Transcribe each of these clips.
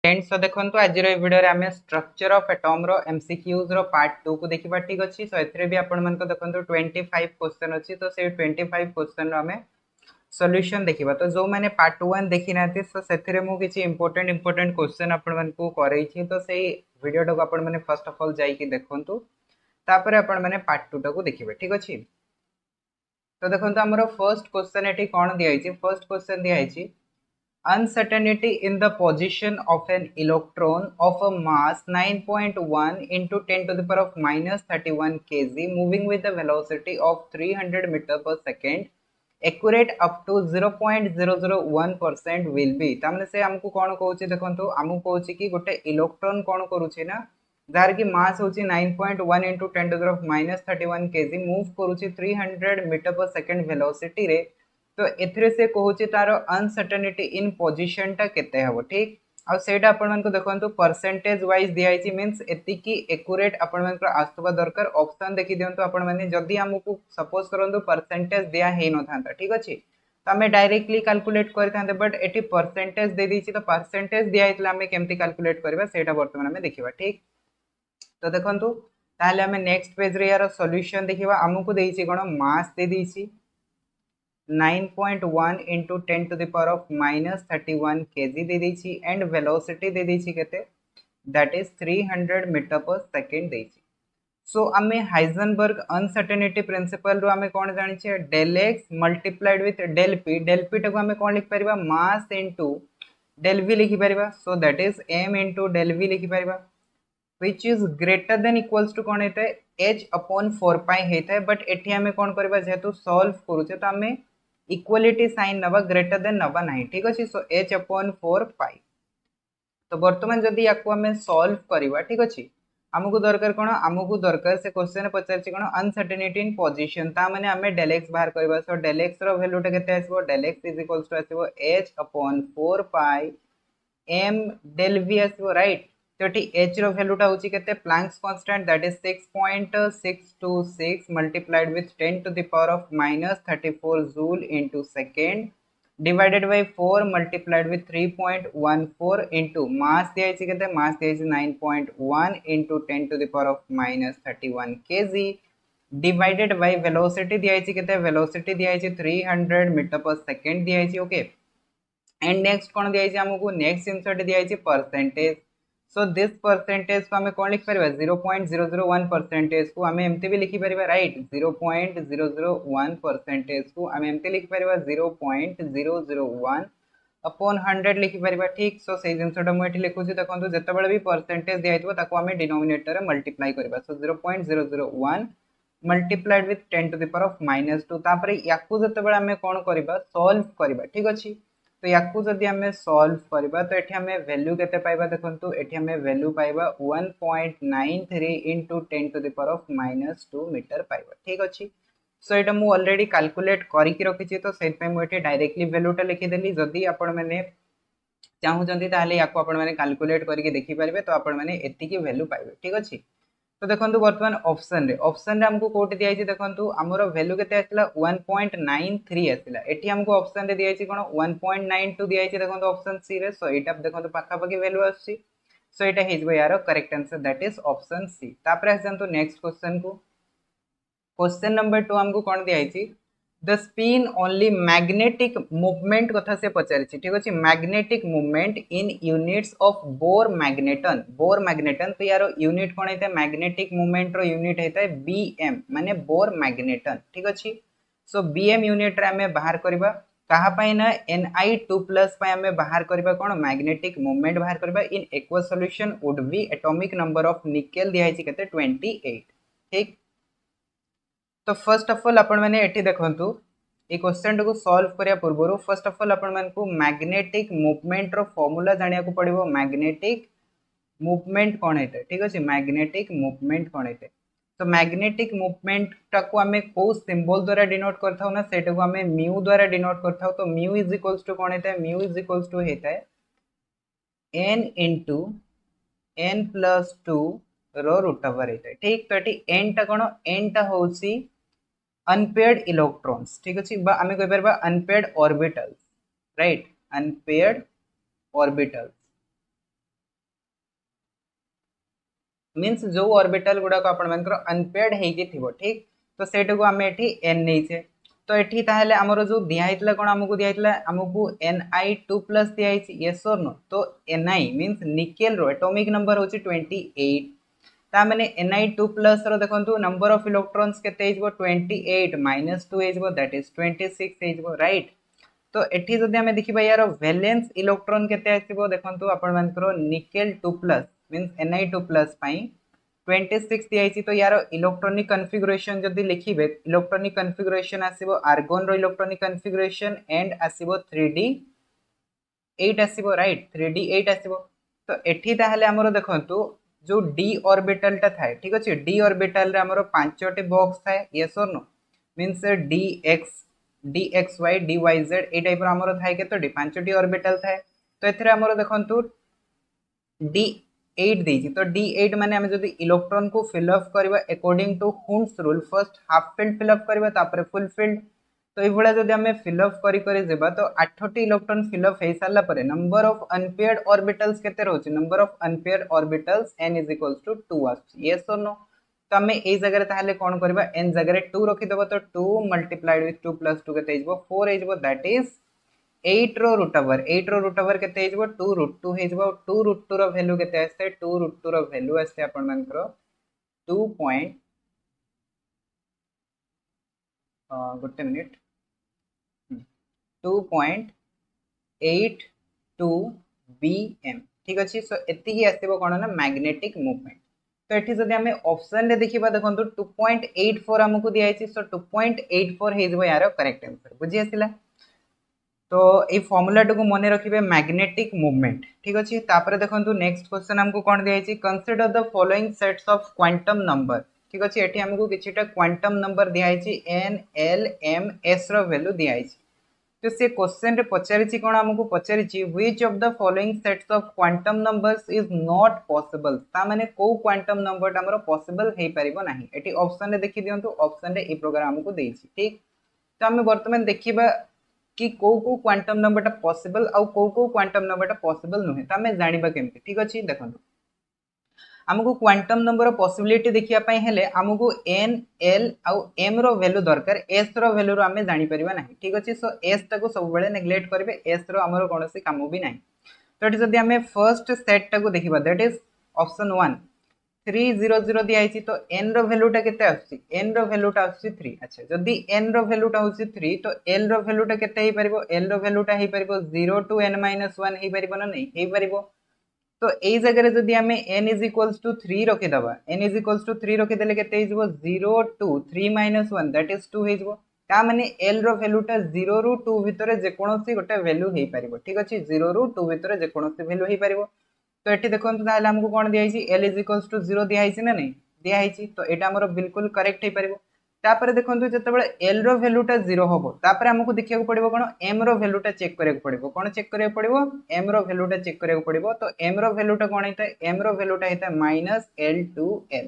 Friends तो देखंतु आज रो वीडियो रे हमें स्ट्रक्चर ऑफ एटॉम रो एमसीक्यूज रो पार्ट 2 को देखिबा ठीक अछि। सो एथरे भी आपण मन को देखंतु 25 क्वेश्चन अछि, तो से 25 क्वेश्चन रो हमें सॉल्यूशन देखिबा। तो जो माने पार्ट 1 देखि नाते सो सेथरे मु किछि इंपोर्टेंट क्वेश्चन आपण मन को करै छी, तो सेही वीडियो टाको आपण माने फर्स्ट ऑफ ऑल जाई कि देखंतु, तापर आपण माने पार्ट 2 टाको देखिबे ठीक अछि। तो देखंतु हमरो फर्स्ट क्वेश्चन एठी कोन दिया छि। फर्स्ट क्वेश्चन दिया छि uncertainty in the position of an electron of a mass 9.1 into 10 to the power of minus 31 kg moving with the velocity of 300 meter per second accurate up to 0.001% will be। तामने से हमको कौन कहूची देखंतु, हमको कहूची कि गोटे electron कौन करूची ना जार की मास होची 9.1 into 10 to the power of minus 31 kg move करूची 300 मीटर पर सेकंड वेलोसिटी रे। तो एथरे से कहूची तार अनसर्टेनिटी इन पोजीशन टा केते हबो ठीक। आ सेटा आपण मन को देखंतु परसेंटेज वाइज दिया छि, मींस एति की एक्यूरेट आपण मन को आस्तबा दरकार। ऑप्शन देखि दियंतु आपण माने जदी हमकु सपोज करंतु परसेंटेज दिया हे न थांता ठीक अछि, तो हमें डायरेक्टली कैलकुलेट करथांते, बट एटी परसेंटेज दे दी छि। तो परसेंटेज दिया हितला हमें केमती कैलकुलेट करबा सेटा वर्तमान हमें देखिबा ठीक। तो देखंतु ताले हमें नेक्स्ट पेज रे यार सॉल्यूशन देखिबा। हमकु देई छि कोन मास दे दी छि 9.1 into 10 to the power of minus 31 kg दे दी छि एंड वेलोसिटी दे दी छि केते, दैट इज 300 मीटर पर सेकंड दे छि। सो हमें हाइजेनबर्ग अनसर्टेनिटी प्रिंसिपल रो हमें कोन जानि छि del x multiplied with del p। Del p टको हमें कोन लिख परिबा मास इनटू डेल v लिखि परिबा। So that is m into del v लिखि परिबा, which is greater than equals to कोन हेते h upon 4 pi हेते। बट एठी हमें कोन करबा जेतु सॉल्व करूचे तो हमें इक्वालिटी साइन नबा ग्रेटर देन नबा नहीं ठीक अछि। सो h upon 4 pi। तो वर्तमान जदी याकू हमें सॉल्व करबा ठीक अछि, हमकु दरकार कोन हमकु दरकार से क्वेश्चन पचार छि कोन अनसर्टेनिटी इन पोजीशन, ता माने हमें डेल x बाहर करबा। सो डेल x रो वैल्यू टा केते आसीबो, del x is equals to आसीबो h upon 4 pi m del v आसीबो राइट। तो एटी h रो वैल्यू टा होची केते Planck's constant, that is 6.626 multiplied with 10 to the power of minus 34 joule into second divided by 4 multiplied with 3.14 into mass दिया छि केते, मास दिया छि 9.1 into 10 to the power of minus 31 kg divided by velocity दिया छि केते, velocity दिया छि 300 मीटर पर सेकंड दिया छि ओके। एंड नेक्स्ट कौन दिया छि हमकु, नेक्स्ट इंसर्ट दिया छि परसेंटेज। सो दिस परसेंटेज को हमें कौन लिख परबा 0.001 परसेंटेज को हमें एमती भी लिखि परबा राइट। 0.001 परसेंटेज को हमें एमती लिखि परबा 0.001 अपॉन 100 लिखि परबा ठीक। सो से जिंसटा मु एठी लिखुछि देखंतु जेतेबेले भी परसेंटेज दिया हितबो ताको हमें डिनोमिनेटर रे मल्टीप्लाई करबा। So 0.001 multiplied with 10 to the power of -2 तापरे याकू जेतेबेले हमें कोन करबा सॉल्व करबा ठीक अछि। तो याकू जदि हमें सॉल्व करबा तो एठी हमें वैल्यू केते पाइबा देखंतु, एठी हमें वैल्यू पाइबा 1.93 into 10 to the power of -2 metre पाइबा ठीक अछि। सो एटा मु ऑलरेडी कैलकुलेट करि कि रखि छि, तो सेट पे मु एठी डायरेक्टली वैल्यू टा लिखि देली। जदि आपण माने चाहू जंती ताले याकू आपण माने कैलकुलेट करके देखि पारबे, तो आपण माने एति की वैल्यू पाइबे ठीक अछि। तो देखंतु वर्तमान ऑप्शन रे हमको कोट दिया छि देखंतु हमरो वैल्यू केते आछला 1.93 आछला। एठी हमको ऑप्शन रे दिया छि कोन 1.92 दिया छि देखंतु ऑप्शन सी रे। सो एटा देखंतु पाखा पाखी वैल्यू आछि। सो एटा हिजबो यार correct answer, that is option C. तापर आछंतु नेक्स्ट क्वेश्चन को। क्वेश्चन नंबर 2 हमको कोन दिया छि the spin only magnetic movement कथा से पचारि छि ठीक अछि। Magnetic movement in units of Bohr magneton. Bohr magneton तो यार यूनिट कोन हेते मैग्नेटिक मूवमेंट रो यूनिट हेते बीएम माने बोर मैग्नेटन ठीक अछि। सो बीएम यूनिट रे हमें बाहर करबा कहा पाई ना Ni2+ पाई हमें बाहर करबा कोन मैग्नेटिक मूवमेंट बाहर करबा in aqueous solution would be atomic number of nickel दिया छि केते 28 ठीक। तो फर्स्ट ऑफ ऑल आपण माने एठी देखंतु ए क्वेश्चन को सॉल्व करिया पूर्व फर्स्ट ऑफ ऑल आपण मान को मैग्नेटिक मूवमेंट रो फार्मूला जानिया को पड़िबो। मैग्नेटिक मूवमेंट कोन हेते ठीक अछि, मैग्नेटिक मूवमेंट कोन हेते। तो मैग्नेटिक मूवमेंट टाको हमें को सिंबल द्वारा डिनोट करथाउ ना, सेटा को हमें म्यू द्वारा डिनोट करथाउ। तो म्यू इज इक्वल्स टू कोन हेते, म्यू इज इक्वल्स टू हेता है n into n+2 रो रूट ओवर हेता है ठीक। तो एठी n टा कोन, n टा होसी अनपेयर्ड इलेक्ट्रॉन्स ठीक अछि, बा हमें कहि परबा unpaired orbitals right, unpaired orbitals. Means जो ऑर्बिटल गुड़ाक आपंकर अनपेयर्ड हो ठीक तो सेटा को आम एटी एन नहीं तो ये ताहले आमर जो दिखाई कौन आमको दिखाई आमको Ni2+ दिखाई येस और नो तो Ni मीन्स निकेल रो एटॉमिक नंबर हूँ 28 ताने Ni2+ रो देखो नंबर ऑफ इलेक्ट्रॉन्स केते 28 -2 दैट इज 26 राइट तो एठी जदि आमे देखिबा यार वैलेंस इलेक्ट्रॉन केते आसीबो देखंतु आपण मानकर निकेल 2+ मींस Ni2+ पई 26 दियाइछि तो यार इलेक्ट्रॉनिक कॉन्फ़िगरेशन जदि लिखिबे इलेक्ट्रॉनिक कॉन्फ़िगरेशन आसीबो आर्गन रो इलेक्ट्रॉनिक कॉन्फ़िगरेशन एंड आसीबो 3d8 आसीबो राइट 3d8 आसीबो तो एठी ताहले हमरो देखंतु जो d ऑर्बिटल टा थाए ठीक अछि d ऑर्बिटल रे हमरो पांचटी बॉक्स थाए यस और no means dx dxy dyz a type रो हमरो थाए केतोटी पांचटी ऑर्बिटल थाए तो एथरे हमरो देखंतु d8 देछि तो d8 माने हम जदि इलेक्ट्रॉन को फिल अप करबा according to Hund's rule first half filled fill up करबा तापर फुल फिल्ड तो ये भला जदि हमें फिल अप करी करी जेबा तो 8टी इलेक्ट्रॉन फिल अप हे साला परे नंबर ऑफ अनपेयर्ड ऑर्बिटल्स केते रहउछि number of unpaired orbitals n = 2 आछि यस और नो तो हमें ए जगह रे ताहले कोन करबा n जगह रे 2 रखि देबो तो 2 × 2 + 2 केते हिजबो 4 हिजबो दैट इज 8 रो रूट ओवर केते हिजबो 2√2 हिजबो 2√2 रो वैल्यू केते आस्ते 2√2 रो वैल्यू आस्ते आपण मानकर 2 पॉइंट गुटे मिनिट 2.82 bm ठीक अच्छे सो एति आसो कौन ना मैग्नेटिक मूवमेंट तो ये जब आम ऑप्शन रे देखा देखो 2.84 आमको दिखाई सो 2.84 हो यार करेक्ट आंसर बुझी आसला तो ये फॉर्मूला को मन रखिए मैग्नेटिक मूवमेंट ठीक अच्छे तापर देखो नेक्स्ट क्वेश्चन हमको कौन दिखाई consider the following sets of quantum number ठीक अच्छे ये आमको किछिटा क्वांटम नंबर दिखाई n l m s रो वैल्यू दिखाई तो से क्वेश्चन रे पचारिछि कोन हमको पचारिछि which of the following sets of quantum numbers is not possible ता माने को क्वांटम नंबर हमरो पॉसिबल हे परिबो नाही एटी ऑप्शन रे देखि दियंतु ऑप्शन रे ए प्रोग्राम हमको देछि ठीक तो हम वर्तमान देखिबा कि को क्वांटम नंबरटा पॉसिबल आउ को क्वांटम नंबरटा पॉसिबल नुहे तो हमें जानिबा केमति ठीक अछि देखंतु आमको क्वांटम नंबर पॉसिबिलिटी देखिया पई हेले आमको n l आउ m रो वैल्यू दरकार s रो वैल्यू रो हमें जानि परिबा नाही ठीक अछि सो s टाको सब बेले नेग्लेक्ट करबे s रो हमरो कोनोसी काम भी नाही तो एटी जदी हमें फर्स्ट सेट टाको देखिबा दैट इज ऑप्शन 1 300 दियाइछि तो n रो वैल्यूटा केते आछि n रो वैल्यूटा आछि 3 अच्छा जदी n रो वैल्यूटा होछि 3 तो l रो वैल्यूटा केते हे परिबो l रो वैल्यूटा हे परिबो 0 to n - 1 हे परिबो ना नहीं हे परिबो तो यही जगह जदि आम n = 3 रखिदबा n = 3 रखिदेले केते हिजबो 0 to 3 - 1 दैट इज 2 हिजबो ता माने l रो वैल्यूटा 0 ରୁ 2 भितरे जे कोनोसी गोटे वैल्यू हे परिबो ठीक अछि 0 ରୁ 2 भितरे जे कोनोसी वैल्यू हे परिबो तो एठी देखंतु ताले हमको कोन दियाइछि l = 0 दियाइछि ना नहीं दियाइछि तो एटा हमरो बिल्कुल करेक्ट हे परिबो तापर देखंतु जतबेले l रो वैल्यूटा 0 होबो तापर हमको देखिया को पड़िबो कोन m रो वैल्यूटा चेक करिया को पड़िबो कोन चेक करिया पड़िबो m रो वैल्यूटा चेक करिया को पड़िबो तो m रो वैल्यूटा कोन हेता m रो वैल्यूटा हेता -l/l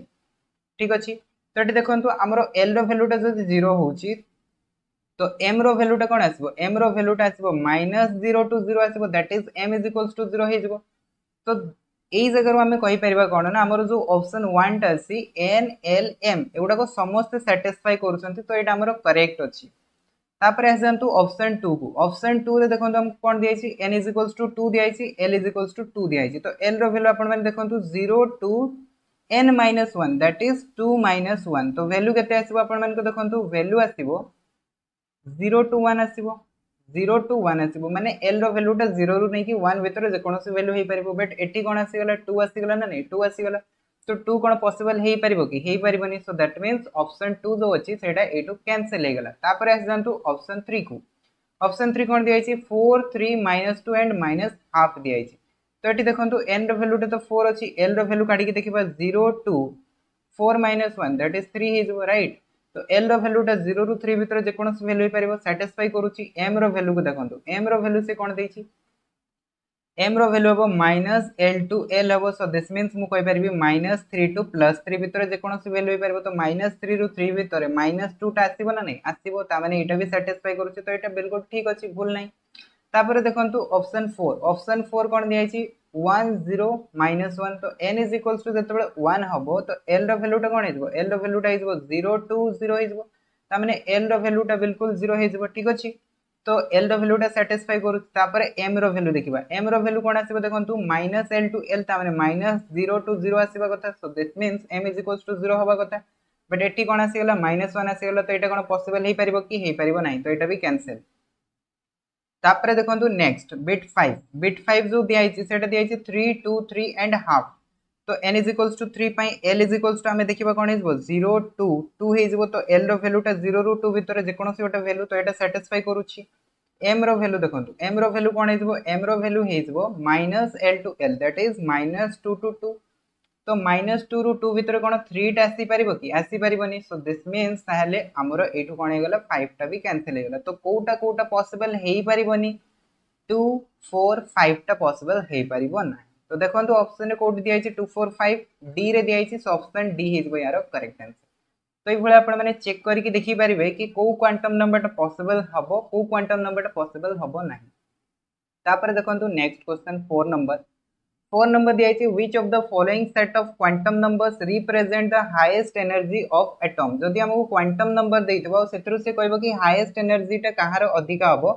ठीक अछि तो एटी देखंतु हमरो l रो वैल्यूटा जदि 0 होउची तो m रो वैल्यूटा कोन आसीबो m रो वैल्यूटा आसीबो -0 to 0 आसीबो दैट इज m = 0 हे जिवो तो एई जगह आमे कहि परिबा कोन ना हमरो जो ऑप्शन 1 टा अछि n l m एगुडा को समस्त सैटिस्फाई करूछंती तो एटा हमरो करेक्ट अछि तापर आसंतु ऑप्शन 2 को ऑप्शन 2 रे देखंतु हम कोन दियाइछि n = 2 दियाइछि l = 2 दियाइछि तो l रो वैल्यू आपण माने देखंतु 0 to n - 1 दैट इज 2 - 1 तो वैल्यू केते आसीबो आपण माने को देखंतु वैल्यू आसीबो 0 to 1 आसीबो 0 to 1 आसीबो माने l रो वैल्यूटा 0 रु नै कि 1 भितर जे कोनोसी वैल्यू हे परिबो बट एटी कोन आसी गला 2 आसी गला ना नै 2 आसी गला तो 2 कोन पॉसिबल हे परिबो कि हे परिबोनी सो दैट मींस ऑप्शन 2 जो अछि सेटा एटू कैंसिल हे गला तापर आसी जानतु ऑप्शन 3 को ऑप्शन 3 कोन दियाइछि 4 3 -2 एंड -हाफ दियाइछि तो एटी देखंतु n रो वैल्यूटा तो 4 अछि l रो वैल्यू काडी के देखिबा 0 to 4 - 1 that is 3 his right तो l रो वैल्यूटा 0 ରୁ 3 भितर जे कोनोसी वैल्यू हे परिबो सैटिस्फाई करूची m रो वैल्यू को देखंतु m रो वैल्यू से कोन देछि m रो वैल्यू हबो -l to l हबो सो दिस मींस मु कहि परिबी -3 to +3 भितर जे कोनोसी वैल्यू हे परिबो तो -3 ରୁ 3 भितर -2 टा आसीबो ना नै आसीबो ता माने एटा भी सैटिस्फाई करूची तो एटा बिल्कुल ठीक अछि भूल नै तापर देखंतु ऑप्शन 4 कोन दियाइछि 1 0 -1 तो n इज इक्वल्स टू जतबे 1 हबो तो l रो वैल्यूटा कोन हेजबो l रो वैल्यूटा हेजबो 0 2 0 हेजबो ता माने l रो वैल्यूटा बिल्कुल 0 हेजबो ठीक अछि तो l रो वैल्यूटा सैटिस्फाई करू तापर m रो वैल्यू देखिबा m रो वैल्यू कोन आसीबो देखंतु -l टू l ता माने -0 टू 0 आसीबा कथा so this means m is equals to 0 हबा कथा बट एटी कोन आसीगला -1 आसीगला तो एटा कोन पॉसिबल हे परिबो कि हे परिबो नाही तो एटा भी कैंसिल तापर देखंतु नेक्स्ट बिट 5 जो दिया आइछि सेटा दिया आइछि 3 2 3 एंड हाफ तो n इज इक्वल्स टू 3 पई l इज इक्वल्स टू हमें देखिबा कोन हेजबो 0 2 2 हेजबो तो l रो वैल्यूटा 0 रू 2 भितर जे कोनोसी ओटा वैल्यू तो एटा सैटिस्फाई करूछि m रो वैल्यू देखंतु m रो वैल्यू कोन हेजबो m रो वैल्यू हेजबो -l to l that is -2 to 2 तो -2 रू 2 भितर कोन 3 टा आसी परिबो कि आसी परिबोनी सो दिस मींस ताहले हमरो एठु कोन हे गेला 5 टा भी कैंसिल हे गेला तो कोटा पॉसिबल हेई परिबोनी 2 4 5 टा पॉसिबल हे परिबो ना तो देखंतु ऑप्शन रे कोड दिया आइछि 2 4 5 डी रे दिया आइछि सो ऑप्शन डी हिजबो यार करेक्ट आंसर तो ये भले आपण माने चेक करके देखि परिबे कि को क्वांटम नंबर टा पॉसिबल हबो को क्वांटम नंबर टा पॉसिबल हबो नाही तापर देखंतु नेक्स्ट क्वेश्चन 4 नंबर दिया है which of the following set of quantum numbers represent the highest energy of atom जदि हमको क्वांटम नंबर देइतबो सेतरु से कहबो कि हाईएस्ट एनर्जी टा कहार अधिका हबो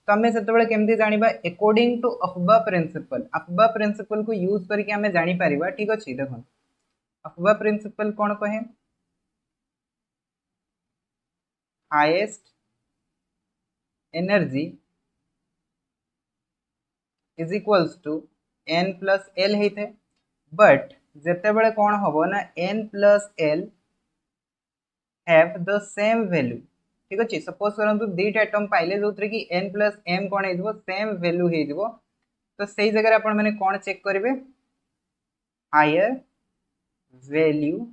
तो हमें सेतबेले केमति जानिबा अकॉर्डिंग टू अफबा प्रिंसिपल को यूज करके हमें जानि परिबा ठीक अछि देखो अफबा प्रिंसिपल कोन कहे highest energy is equals to n plus l हेते बट जेते बेले कोन हबो ना n plus l have the same value ठीक अछि सपोज करंतु दीटा एटम पाइले जोतरे कि n प्लस m कोन हेजबो सेम वैल्यू हेजबो तो सही जगह आपण माने कोन चेक करिवे higher value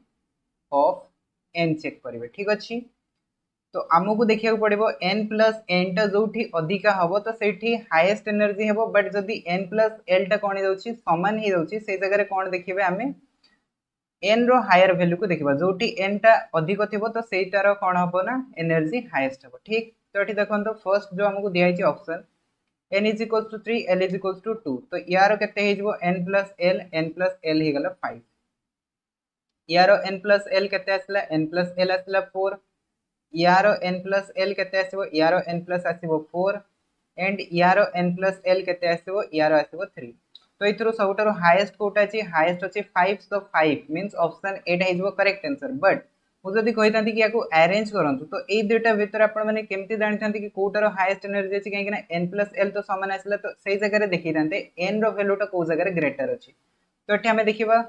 of n check करिवे ठीक अछि तो आमको देखिया पड़ो n प्लस n टा जो अधिका हम तो से हाईएस्ट एनर्जी हम बट जदि n प्लस l टा कौन हो सामान हो से जगह कौन देखिए आम n रो हायर वैल्यू को देखा जो n टा अधिक थी तो से तार कौन हम ना एनर्जी हाईएस्ट हम ठीक तो ये देखो फर्स्ट जो आमको दिखाई option n is equals to 3 l is equals to 2 तो यार केते हेजबो n प्लस l हे गला 5 यार n प्लस l केते आसला n प्लस l आसला 4 यारो n प्लस l केते आसीबो यारो n प्लस आसीबो 4 एंड यारो n प्लस l केते आसीबो यारो आसीबो 3 तो इथरो सबटारो हाईएस्ट कोटा अछि हाईएस्ट अछि 5 तो 5 मींस ऑप्शन ए टा हिजबो करेक्ट आंसर बट मु जदी कहितांती कि याको अरेंज करंतु तो ए दुटा भीतर आपण माने केमति जानितांती कि कोटारो हाईएस्ट एनर्जी अछि काहे कि ना n प्लस l तो समान आसला तो सही जगह रे देखितांते n रो वैल्यू टा को जगह रे ग्रेटर अछि तो एठी हमें देखिबा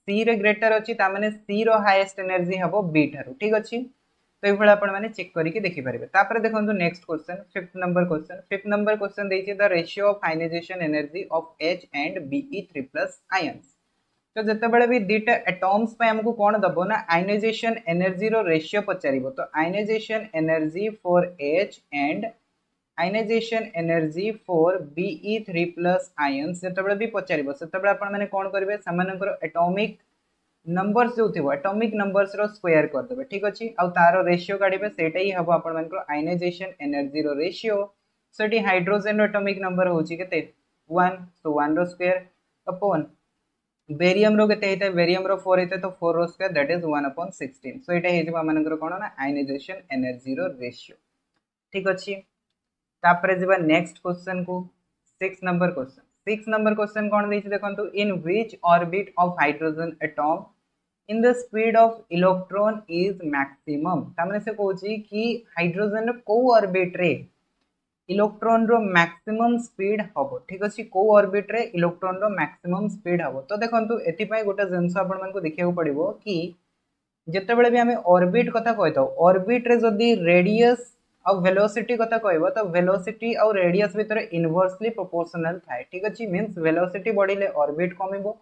c रे ग्रेटर अछि ता माने c रो हाईएस्ट एनर्जी हबो b थारु ठीक अछि तो ये आपण माने चेक करके देखि पारिबे तापर देखंतु next question fifth number question देछि the ratio of ionization energy of H and Be3+ ions तो जते बेले भी दीटा एटम्स पे हमको कोन दबो ना आयनाइजेशन एनर्जी रो रेशियो पचारिबो तो ionisation energy for H and ionisation energy for Be3+ ions जते बेले भी पचारिबो सेते बेले आपण माने कोन करबे समानकर एटॉमिक नंबर्स जो थिबो एटॉमिक नंबर्स रो स्क्वायर कर देबे ठीक अछि आ तारो रेशियो काढिबे सेटा ही हबो आपण मानकर आयनाइजेशन एनर्जी रो रेशियो सेठी हाइड्रोजन रो एटॉमिक नंबर होची केते 1 तो 1 रो स्क्वायर अपॉन बेरियम रो केते हेते बेरियम रो 4 हेते तो 4 रो स्क्वायर दैट इज 1/16 सो एटा हेजिबा मानकर कोन ना आयनाइजेशन एनर्जी रो रेशियो ठीक अछि तापरे जिबा नेक्स्ट क्वेश्चन को 6 नंबर क्वेश्चन कोन दैछि देखंतु in which orbit of hydrogen atom in the speed of electron is maximum तामने से कहूची कि हाइड्रोजन को ऑर्बिट रे इलेक्ट्रॉन रो मैक्सिमम स्पीड हबो ठीक अछि को ऑर्बिट रे इलेक्ट्रॉन रो मैक्सिमम स्पीड हबो तो देखंतु एति पय गोटा जिंस आपण मन को देखिया पड़िबो कि जते बेले भी हमें ऑर्बिट कथा कहतो ऑर्बिट रे जदी रेडियस और वेलोसिटी कथा कहबो तो वेलोसिटी और रेडियस भीतर इनवर्सली प्रोपोर्शनल थाए ठीक अछि मींस वेलोसिटी बढ़िले ऑर्बिट कमिबो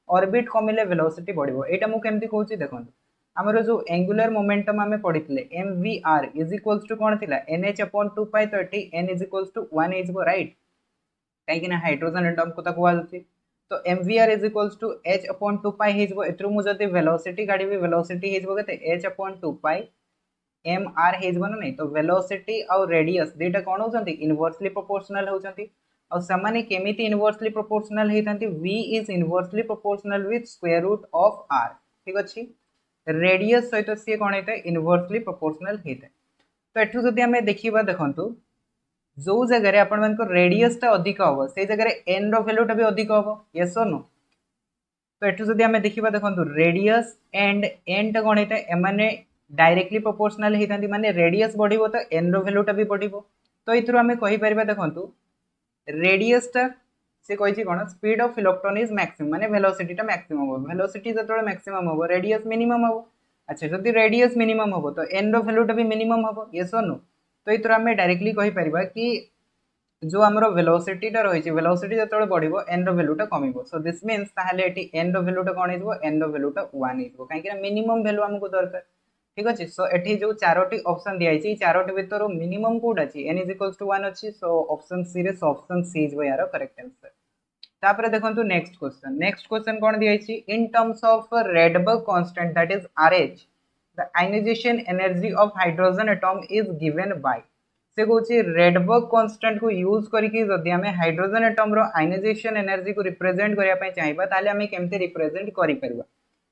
ऑर्बिट कमिले वेलोसिटी बढ़िबो एटा मु केमति कहूची देखंतु हमरो जो एंगुलर मोमेंटम हमें पढितले mvr इज इक्वल्स टू कोन थिला nh/2 पाई तो एठी n इज इक्वल्स टू 1 इजबो राइट काहे कि ना हाइड्रोजन एटम को तक वालती तो mvr is equals to h/2 pi हिजबो एथरु मु जदी वेलोसिटी काढिबे वेलोसिटी हिजबो केते h/2 पाई mr हिजबो ना नहीं तो वेलोसिटी और रेडियस देटा कोन होचंती इनवर्सली प्रोपोर्शनल होचंती और समाने केमिति इनवर्सली प्रोपोर्शनल हेतांती v is inversely proportional with square root of r ठीक अछि रेडियस सहित सी कोन हेता इनवर्सली प्रोपोर्शनल हेता तो एठु जदि हमें देखिबा देखंतु जो जगह आपण मन को रेडियस टा अधिक होबो से जगह n रो वैल्यू टा भी अधिक होबो यस और नो तो एठु जदि हमें देखिबा देखंतु रेडियस एंड n टा कोन हेता एमाने डायरेक्टली प्रोपोर्शनल हेतांती माने रेडियस बढ़िबो तो n रो वैल्यू टा भी बढ़िबो तो इथरो हमें कहि परिबा देखंतु रेडियस टा से कहि कोन speed of electron is maximum माने वेलोसिटी टा मैक्सिमम हो वेलोसिटी जतोळे मैक्सिमम हो रेडियस मिनिमम हो अच्छा जदि रेडियस मिनिमम हो तो n रो वैल्यू टा भी मिनिमम हो यस और नो तो इथरो हमें डायरेक्टली कहि परिबा कि जो हमरो वेलोसिटी टा रही वेलोसिटी जतोळे बढ़िबो n रो वैल्यू टा कमिबो सो दिस मींस ताहाले एटी n रो वैल्यू टा कोन हेजबो n रो वैल्यू टा 1 हेजबो काहे कि मिनिमम वैल्यू हमको दरकार ठीक अछि सो एठी जो चारोटी ऑप्शन दिया छै चारोटी भीतर मिनिमम कोड अछि n = 1 अछि सो ऑप्शन सी रे ऑप्शन सी इज यार करेक्ट आंसर तापर देखंतु नेक्स्ट क्वेश्चन कोन दिया छै in terms of Rydberg constant that is RH the ionisation energy of hydrogen atom is given by से कहूँ रेडबर्ग कांस्टेंट को यूज करके जदि हमें हाइड्रोजन एटम रो आयनाइजेशन एनर्जी को रिप्रेजेंट करिया पय चाहिबा ताले हमें केमते रिप्रेजेंट करि परबा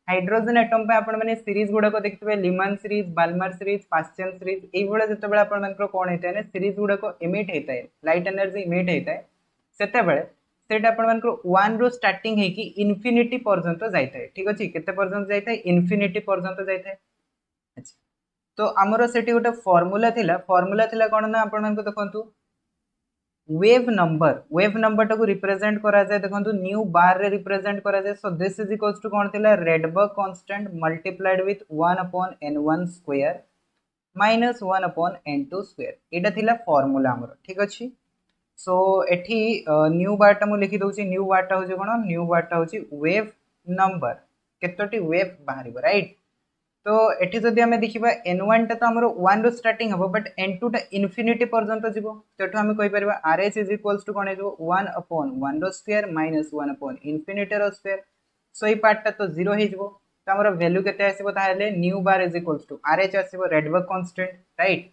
हाइड्रोजन एटम पे आपण माने सीरीज गुडा को देखिबे Lyman series Balmer series Paschen series एई बडा जते बेला आपण मानकर कोन हेतै ने सीरीज गुडा को इमिट हेतै लाइट एनर्जी इमिट हेतै सेते बेले सेटा आपण मानकर 1 रो स्टार्टिंग हे कि इंफिनिटी पर्यंत जाइतै ठीक अछि केते पर्यंत जाइतै इंफिनिटी पर्यंत जाइतै अच्छा तो हमरो सेठी गोटे फार्मूला थिला कोन ना आपण मानकर देखंतु वेव नंबर टाको रिप्रेजेंट करा जाय देखंतु न्यू बार रे रिप्रेजेंट करा जाय so this is equals to कोन थिला Rydberg constant multiplied with 1 upon n1 square minus 1 upon n2 square एटा थिला फार्मूला हमरो ठीक अछि सो एठी न्यू बार टा मु लिखि दोछि न्यू बार टा होछि कोन न्यू बार टा होछि वेव नंबर केतोटी वेव बाहरिबो राइट तो एठी जदि हमें देखिबा n1 टा तो हमरो 1 रो स्टार्टिंग हबो बट n2 टा इंफिनिटी पर्यंत जिवो तो एठो हमें कहि परबा RH इज इक्वल्स टू कोन हेजो 1 अपॉन 1 रो स्क्वायर माइनस 1 अपॉन इंफिनिटी रो स्क्वायर सो ई पार्ट टा तो 0 हे जिवो तो हमरो वैल्यू केते आसीबो ताहेले nu bar is equals to RH आसीबो रेडबर्ग कांस्टेंट राइट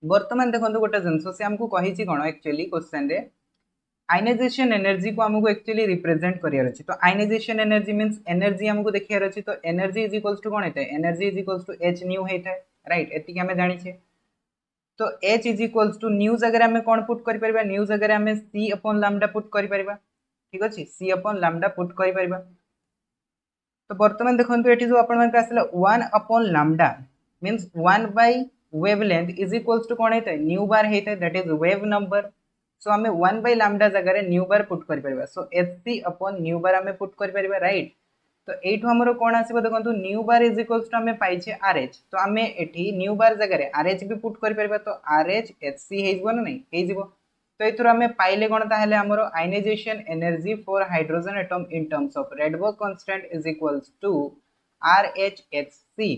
वर्तमान देखंतु गोटे जंसो से हमकु कहिछि कोन एक्चुअली क्वेश्चन रे आयनाइजेशन एनर्जी को हमको एक्चुअली रिप्रेजेंट करियर अछि तो आयनाइजेशन एनर्जी मींस एनर्जी हमको देखियर अछि तो एनर्जी इज इक्वल्स टू कोन हेतै energy is equals to h nu हेतै राइट एति के हमें जानि छै तो h is equals to nu जगह हमें कोन पुट करि परबा न्यू जगह हमें c अपॉन लैम्डा पुट करि परबा ठीक अछि c अपॉन लैम्डा पुट करि परबा तो वर्तमान देखंतु एठी जो आपण मन आसला 1 upon lambda means 1 by wavelength is equals to कोन हेतै न्यू बार हेतै that is wave number so हमें 1 बाय लैम्डा जगह रे न्यू बार पुट कर परबा सो hc अपॉन न्यू बार हमें पुट कर परबा राइट तो एठो हमरो कोन आसीबो देखंतु nu bar is equals to हमें पाइ छै rh तो हमें एठी न्यू बार जगह रे rh भी पुट कर परबा तो rh hc हे जबो नै हे जबो तो एथरो हमें पाइले कोन ताहेले हमरो ionisation energy for hydrogen atom in terms of Rydberg constant is equals to rhhc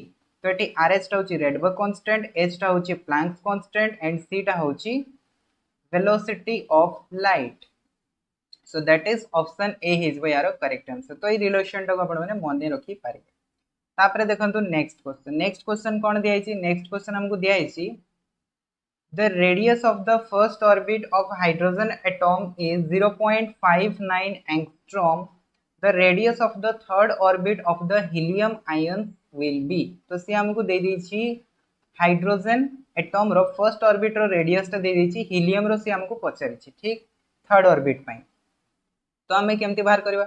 तो एठी rh टा होची रेडबर्ग कांस्टेंट h टा होची प्लैंक्स कांस्टेंट एंड c टा होची velocity of light so that is option a is यार correct answer तो ई रिलेशन टा को आपण माने मन रखी पारे तापरे देखंतु नेक्स्ट क्वेश्चन कोन दिया छि नेक्स्ट क्वेश्चन हमको दिया छि the radius of the first orbit of hydrogen atom is 0.59 angstrom the radius of the third orbit of the helium ion will be तो से हमको दे दी छि hydrogen atom row first orbit रो रेडियस ता दे दी helium रो से हमको पचारि छी ठीक थर्ड ऑर्बिट पई तो हमें केमती बाहर करबा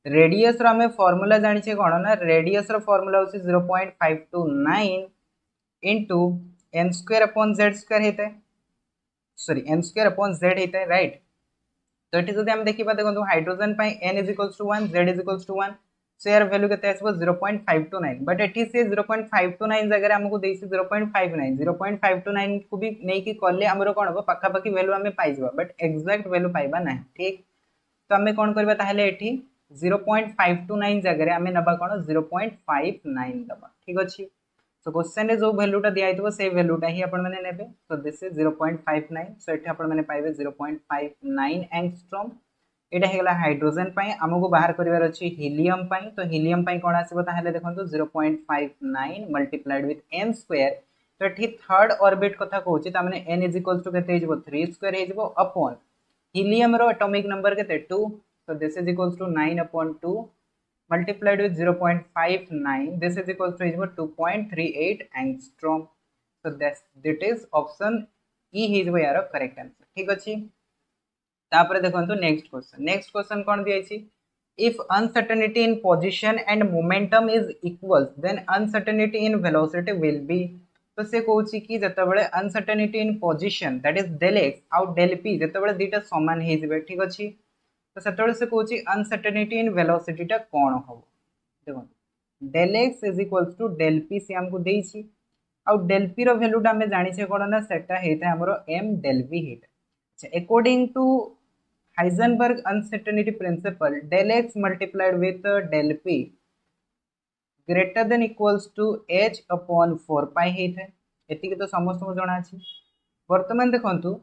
रेडियस रो हमें फार्मूला जानि छे कोन ना रेडियस रो फार्मूला होसी 0.529 into n square upon z square हेतै sorry n square upon z हेतै राइट तो एठी जदि हम देखिबा देखंतु हाइड्रोजन पई n = 1 z = 1 सो यार वैल्यू केते आसीबो 0.529 बट एठी से 0.529 जगह हमको देसी 0.59 को भी नहीं कि करले हमरो कोन हो पक्का पक्की वैल्यू हमें पाइ जबा बट एग्जैक्ट वैल्यू पाइबा नहीं ठीक तो हमें कोन करबा ताहले एठी 0.529 जगह हमें नबा कोन 0.59 दबा ठीक अछि सो क्वेश्चन रे जो वैल्यूटा दिया आइतबो से वैल्यूटा ही आपण माने नेबे सो दिस इज 0.59 सो एठी आपण माने पाइबे 0.59 एंगस्ट्रॉम एटा हेगला हाइड्रोजन पई हमको बाहर करिवार अछि हीलियम पई तो हीलियम पई कोन आसीबो ताहले देखंतु 0.59 मल्टीप्लाइड विथ n स्क्वायर तो एठी थर्ड ऑर्बिट कथा कहूची त माने n = केते हेजबो 3 स्क्वायर हेजबो अपॉन हीलियम रो एटॉमिक नंबर के 2, so this is equals to 9/2 multiplied with 0.59, this is equals to 2.38 angstrom. So that is option E is यार करेक्ट आंसर। ठीक अछि, तापर देखंतु नेक्स्ट क्वेश्चन कोन दिया छि, if uncertainty in position and momentum is equals then uncertainty in velocity will be। तो से कहू छि कि जते बळे uncertainty in position that is del x आउ del p जते बळे दीटा समान हे जिवे। ठीक अछि, तो सेतबळे से कहू छि uncertainty in velocity टा कोन हो। देखो del x is equals to del p से हमको देई छि, आउ del p रो वैल्यू टा हमें जानि छै कोन ना, सेटा हेता हमरो m del v हेता। अच्छा, according to Heisenberg uncertainty principle, del x multiplied with del p greater than equals to h upon 4 pi हेता। एतिके तो समस्त को जणा अछि। वर्तमान देखंतु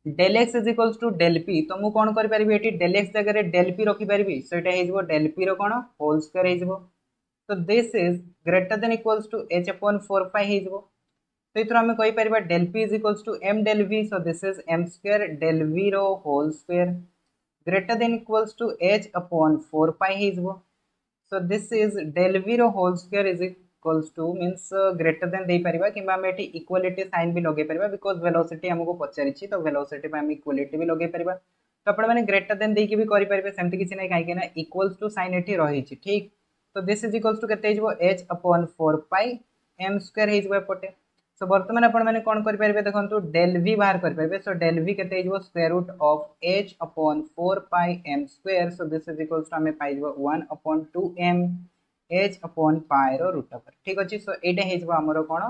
del x is equals to del p, तो मु कोन करि परिबे, एटी del x जगह रे del p रखि परिबी, सो एटा हे जबो del p रो कोन होल स्क्वायर हे जबो। तो this is greater than equals to h upon 4 pi हे जबो। तो इथरो हमें कहि परिबा del p is equals to m del v, so this is m square del v रो whole square greater than equals to h upon 4 pi he is। so this is del v रो whole square is equals to means greater than दे परिबा कि हम eighty equality sign भी लगे परिबा, because velocity हमको पचारि छि, तो वेलोसिटी पे हम इक्वालिटी भी लगे परिबा। तो आपण माने ग्रेटर देन दे के भी करि परिबे, सेमति किछि नै, काहे कि ना इक्वल्स टू साइन एटी रहि छि। ठीक, तो दिस इज इक्वल्स टू केते हिजबो h upon 4 pi m square हिजबो एपटे। सो वर्तमान आपण माने कोन करि परिबे, देखंतु del v बाहर करि परिबे। सो del v केते हिजबो square root of h upon 4 pi m square, so this is equals to हमें पाइबो 1 upon 2m h upon pi रो रूट ओवर। ठीक अछि, सो एटा हिजबो हमरो कोन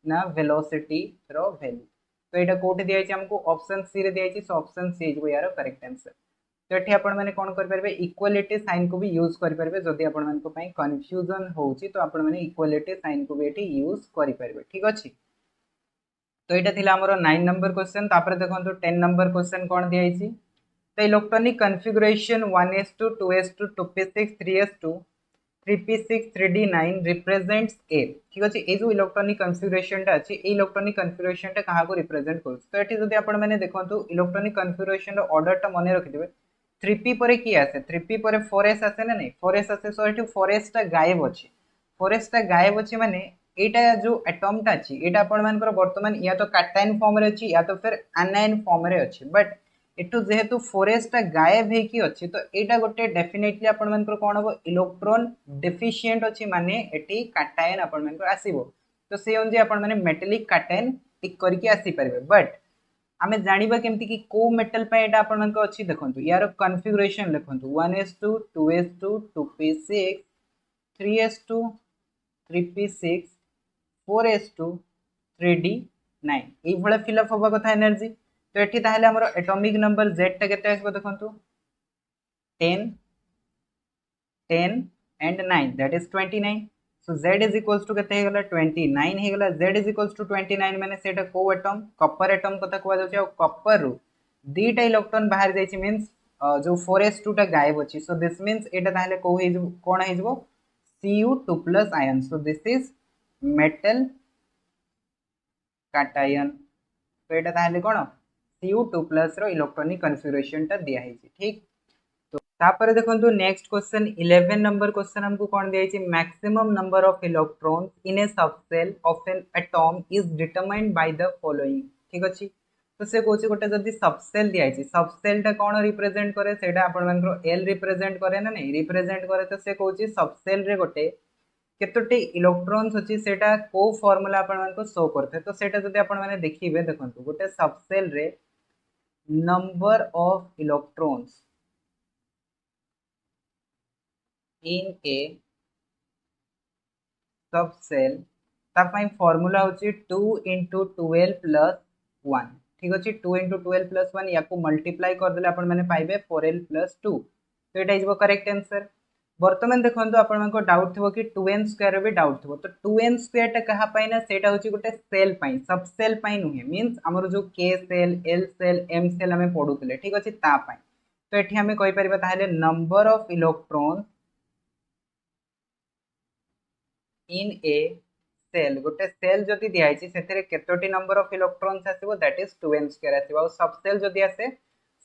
ना वेलोसिटी रो वैल्यू। तो एटा कोठे दिया छि हमको, ऑप्शन सी रे दिया छि, सो ऑप्शन सी हिजबो यार करेक्ट आंसर। तो एठी आपण माने कोन करि परिबे, इक्वालिटी साइन को भी यूज करि परिबे, जदि आपण मानको पई कंफ्यूजन होउछि तो आपण माने इक्वालिटी साइन को भी एठी यूज करि परिबे। ठीक अछि, तो यहाँ थिला हमरो 9 नंबर क्वेश्चन। तापर देखंतु 10 नंबर क्वेश्चन कोन दिया छि, तो electronic configuration 1s2 2s2 2p6 3s2 3p6 3d9 represents ए। ठीक अछि, ए जो इलेक्ट्रॉनिक कॉन्फ़िगरेशन टा अछि, ए इलेक्ट्रॉनिक कॉन्फ़िगरेशन टा कहा को रिप्रेजेंट करू। तो एठी जदि आपण माने देखंतु इलेक्ट्रॉनिक कॉन्फ़िगरेशन रो ऑर्डर टा मने रखि दिबे, 3p परे की आसे, 3p परे 4s आसे ना नहीं, 4s आसे। सो एठी 4s टा गायब अछि, 4s टा गायब अछि माने एटा जो एटम टा अछि, एटा आपण मानकर वर्तमान या तो कैटायन फॉर्म रे अछि या तो फिर एनायन फॉर्म रे अछि। बट एटू जेहेतु 4s टा गायब हे की अछि, तो एटा गोटे डेफिनेटली आपण मानकर कोन हो, इलेक्ट्रॉन डेफिशिएंट अछि, माने एटी कैटायन आपण मानकर आसीबो। तो से जे आपण माने मेटालिक कैटायन टिक करके आसी परबे। बट आमे जानिबा केमति कि को मेटल पे एटा आपण मानकर अछि, देखंतु यार configuration लिखंतु 1s2 2s2 2p6 3s2 3p6 4s2 3d9 এই ভলে ফিলআপ হবা কথা এনার্জি। তো এটি তাহলে हमर एटॉमिक नंबर z टा केते आसबो, देखंतु 10 10 and 9 that is 29। so z is equals to केते हे गेला 29 हे गेला। z is equals to 29 माने सेटा को एटम, कॉपर एटम कथा कहवा जाउछ, और कॉपर रो दीटा इलेक्ट्रॉन बाहर जाइछि, मींस जो 4s2 टा गायब अछि। सो दिस मींस एटा ताहले को हे कोन हे जबो Cu2+ ion. So this is metal cation. तो एटा ताहले कोन Cu2+ रो इलेक्ट्रॉनिक कॉन्फ़िगरेशन टा दिया है। ठीक, तो तापर देखंतु नेक्स्ट क्वेश्चन 11 नंबर क्वेश्चन हमको कोन दिया है, maximum number of electrons in a subshell of an atom is determined by the following. ठीक अछि, तो से कोछि गोटे जदी सबसेल दिया है, सबसेल टा कोन रिप्रेजेंट करे, सेटा आपण मानकर एल रिप्रेजेंट करे ना नहीं, रिप्रेजेंट करे। तो से कोछि सबसेल रे गोटे केतोटी इलेक्ट्रॉन्स अछि, सेटा को फार्मूला आपण मानको शो करथे। तो सेटा जदी आपण माने देखिबे, देखंतु गोटे सबसेल रे number of electrons in a subshell तापाई फार्मूला होची 2 into 12 plus 1। ठीक अछि, 2 into 12 plus 1 याको मल्टीप्लाई कर देले आपण माने पाइबे 4l plus 2। तो एटा इजबो करेक्ट आंसर। वर्तमान देखंतु आपण मानको डाउट थिबो कि 2n स्क्वायर भी डाउट थिबो। तो 2n स्क्वायर टा कहा पाई ना, सेटा होची गोटे सेल पाई, सबसेल पाई नुहे, मींस हमर जो k shell l shell m shell हमें पढुतले। ठीक अछि, ता पाई। तो एठी हमें कहि परिबा ताहले number of electron in a shell, गोटे सेल जदि दिया है सेथिरे केतोटी नंबर ऑफ इलेक्ट्रॉन्स आसीबो, दैट इज 2n स्क्वायर आसीबो। और सब सेल जदि आसे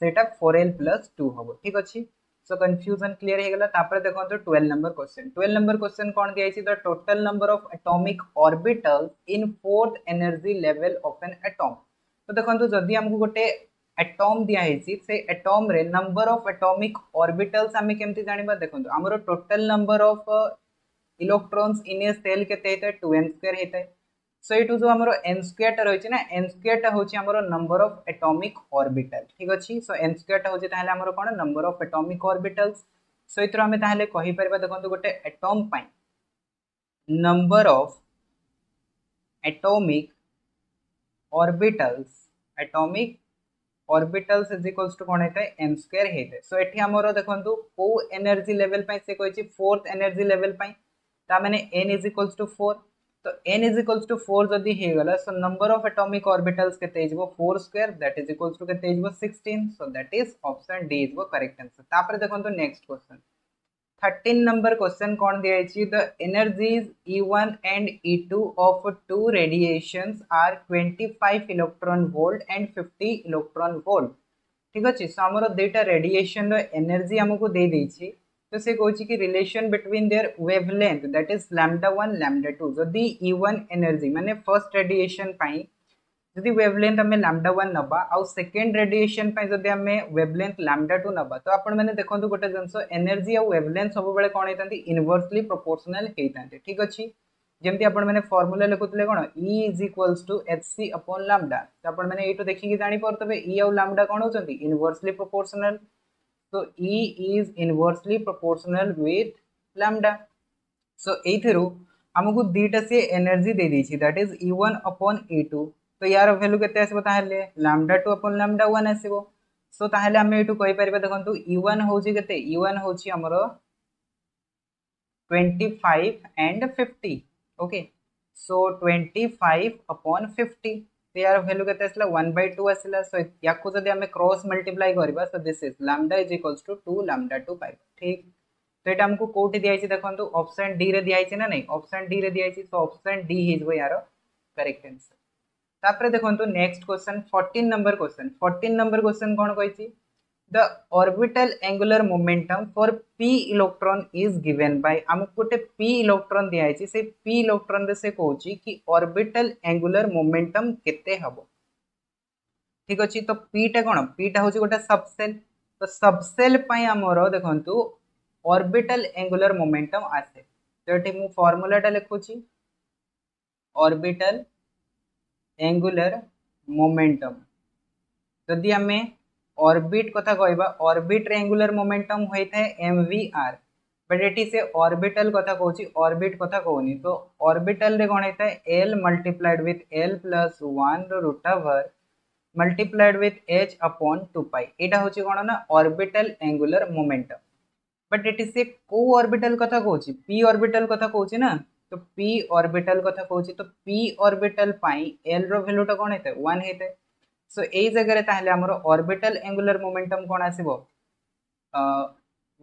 सेटा 4l+2 हम ठीक अच्छे। सो कन्फ्यूजन क्लियर हो गला। तापर देखो 12 नंबर क्वेश्चन। 12 नंबर क्वेश्चन कौन दिया the total number of atomic orbitals in fourth energy level of an atom. तो देखो जदि हमको गोटे एटॉम दिया से एटॉम रे नंबर ऑफ एटॉमिक ऑर्बिटल्स आमे केमती जानिबा। देखो हमरो total number of electrons in a shell केते हेते 2n² हेते। सो ये जो हमरो n² टा रही ना n² टा होची हमरो नंबर ऑफ एटॉमिक ऑर्बिटल ठीक अछि। सो n² टा होची ताहले हमरो कोन number of atomic orbitals. So इतरो हमें ताहले कहि परबा देखंतु गोटे एटॉम पाई number of atomic orbitals is equals to कोन हेते n² हेते। सो एठी हमरो देखंतु को एनर्जी लेवल पाई से कहछि फोर्थ एनर्जी लेवल पाई ता माने n इज इक्वल्स टू 4। तो n इज इक्वल्स टू 4 जदि हे गला so number of atomic orbitals केते हिजबो 4² दैट इज इक्वल्स टू केते हिजबो 16। सो that is option D is वो करेक्ट आंसर। तापर देखंतु नेक्स्ट क्वेश्चन 13 नंबर क्वेश्चन कौन दिया है the energies E1 and E2 of two radiations are 25 electron volt and 50 electron volt ठीक अच्छे। सो आमर दुईटा रेडिएशन एनर्जी हमको दे देछि। तो से कहछि कि relation between their wavelength that is λ1 λ2 जदि E1 एनर्जी माने फर्स्ट रेडिएशन पाई जदि वेवलेंथ हमें λ1 नबा आउ सेकंड रेडिएशन पाई जदि हमें वेवलेंथ λ2 नबा तो आपण माने देखंतु गोटे जंस एनर्जी आउ वेवलेंथ सब बेले कोन हेतांती इनवर्सली प्रोपोर्शनल हेतांती ठीक अछि। जेमती आपण माने फार्मूला लिखुतले कोन E is equals to hc upon lambda. तो आपण माने एटो देखि जानि परतबे E आउ लैम्डा कोन होचंती इनवर्सली प्रोपोर्शनल। तो E is inversely proportional with lambda। So एथिरो हमको दीटा से एनर्जी दे दी that is E1 upon E2। तो यार वैल्यू केते आसीबो ताहले λ2 अपॉन λ1 आसीबो। सो ताहले हम एटू कहि परिबा देखंतु E1 होची केते E1 होची हमरो 25 एंड 50 ओके। सो 25 अपॉन 50 तो यार वैल्यू केते आसला 1/2 आसला। सो याकू जदि हमें क्रॉस मल्टीप्लाई करबा so this is lambda is equals to 2 λ2 पाइबा ठीक। तो ये हमको कोठी दिया देखो ऑप्शन डी रे दिया ना नहीं ऑप्शन डी रे दिया तो ऑप्शन डी हिज यार करेक्ट आंसर। तापर देखो नेक्स्ट क्वेश्चन 14 नंबर क्वेश्चन कौन कही the orbital angular momentum for p electron is given bye आमको गोटे p इलेक्ट्रॉन दिया से p इलेक्ट्रॉन रे से कहूची कि ऑर्बिटल एंगुलर मोमेंटम केते हबो ठीक अछि। तो p टा कोन p टा होची गोटे सबसेल। तो सबसेल पई हमरो देखंतु ऑर्बिटल एंगुलर मोमेंटम आसे। तो ये मु फार्मूला टा लिखुची ऑर्बिटल एंगुलर मोमेंटम जदि हमें ऑर्बिट कथा कहबा ऑर्बिट रे एंगुलर मोमेंटम होइथे mvr बट एटी से ऑर्बिटल कथा कहूची ऑर्बिट कथा कहूनी। तो ऑर्बिटल रे कोन हेता l multiplied with l plus 1 root over multiplied with h upon 2 pi एटा होची कोन ना ऑर्बिटल एंगुलर मोमेंटम। बट एटी से को ऑर्बिटल कथा कहूची p ऑर्बिटल कथा कहूची ना। तो p ऑर्बिटल कथा कहूची तो p ऑर्बिटल पाई l रो वैल्यू टा कोन हेते 1 हेते। सो एई जगह रे ताहले हमरो ऑर्बिटल एंगुलर मोमेंटम कोन आसीबो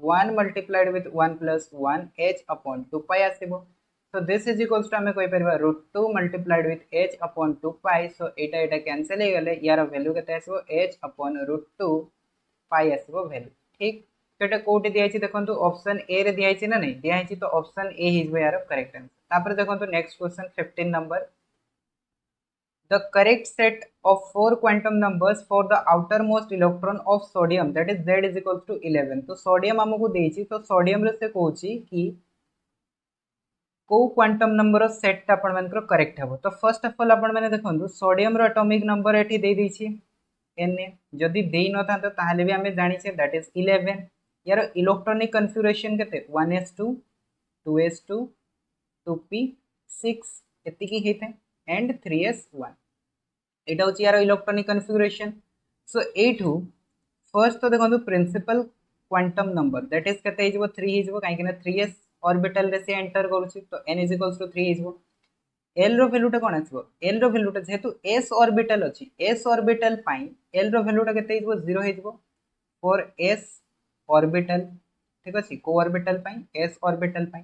1 multiplied with 1 plus 1 h upon 2 pi आसीबो। So this is equals to हमें कहि परबा √2 multiplied with h upon 2 pi. So एटा कैंसिल हे गले यार वैल्यू केते आसीबो h अपॉन √2 पाई आसीबो वैल्यू ठीक। तो एटा कोठी दिया छि देखंतु ऑप्शन ए रे दिया छि ना नहीं दिया छि। तो ऑप्शन ए हिज यार करेक्ट आंसर। तापर देखंतु next question 15 number the correct set of 4 quantum numbers for the outermost electron of sodium that is z is equals to 11। तो सोडियम हमको देछि तो सोडियम रे से कहूची कि को क्वांटम नंबर सेट आपण मानकर करेक्ट हबो। तो फर्स्ट ऑफ ऑल आपण माने देखंतु सोडियम रो एटॉमिक नंबर एठी दे देछि na जदि देई न था तो ताहले भी हमें जानि छे दैट इज 11। यार इलेक्ट्रॉनिक कन्फिगरेशन केते 1s2 2s2 2p6 एति की हेते एंड 3s1 एटा होची यार इलेक्ट्रॉनिक कन्फिगरेशन। सो एठू फर्स्ट तो देखो principal quantum number that is केते हिजबो 3 हिजबो काहे कि ना 3s ऑर्बिटल रे से एंटर करूची। तो n इज इक्वल्स टू 3 हिजबो। l रो वैल्यू टा कोन आछबो l रो वैल्यू टा जेहेतु s ऑर्बिटल अछि s ऑर्बिटल पाई l रो वैल्यू टा केते हिजबो 0 हिजबो फॉर s ऑर्बिटल ठीक अछि को ऑर्बिटल पाई s ऑर्बिटल पाई।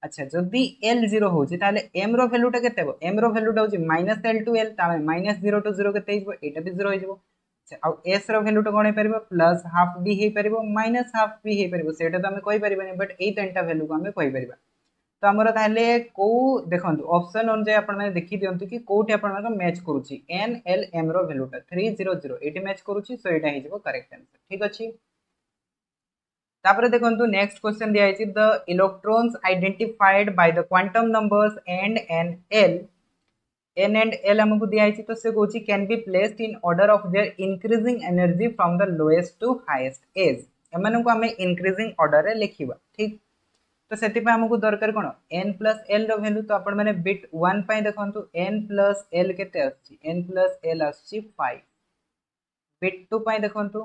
अच्छा जदि l 0 होची ताले m रो वैल्यू टा केते हो m रो वैल्यू टा होची -l टू l तामे -0 टू 0 केते हिजबो एटा भी 0 हिजबो। आ एस रो वैल्यू कौन हो प्लस हाफ भी हो पार माइनस हाफ भी हो पार से तो आम कहीपर बट यही तीन वैल्यू को आम कहीपर तो आमर ताहले को देखो ऑप्शन अनुसार आपने देखी दिंतु कि कौटी आप मैच करुच्ची एन एल एम रो वैल्यूटा 300 ये मैच करुच्ची सो यहाँ हो करेक्ट आंसर ठीक अच्छे तापर देखो नेक्स्ट क्वेश्चन दिखाई the electrons identified by the quantum numbers and n and l हमको दिखाई तो से कौन can be placed in order of their increasing energy from the lowest to highest as m को आम इंक्रीजिंग ऑर्डर रे लिखिबा ठीक तो से आमको दरकार कौन एन प्लस एल रो वैल्यू तो आपण मैंने बिट 1 देखो एन प्लस एल केते आछि एन प्लस एल आछि 5 बिट 2 देखो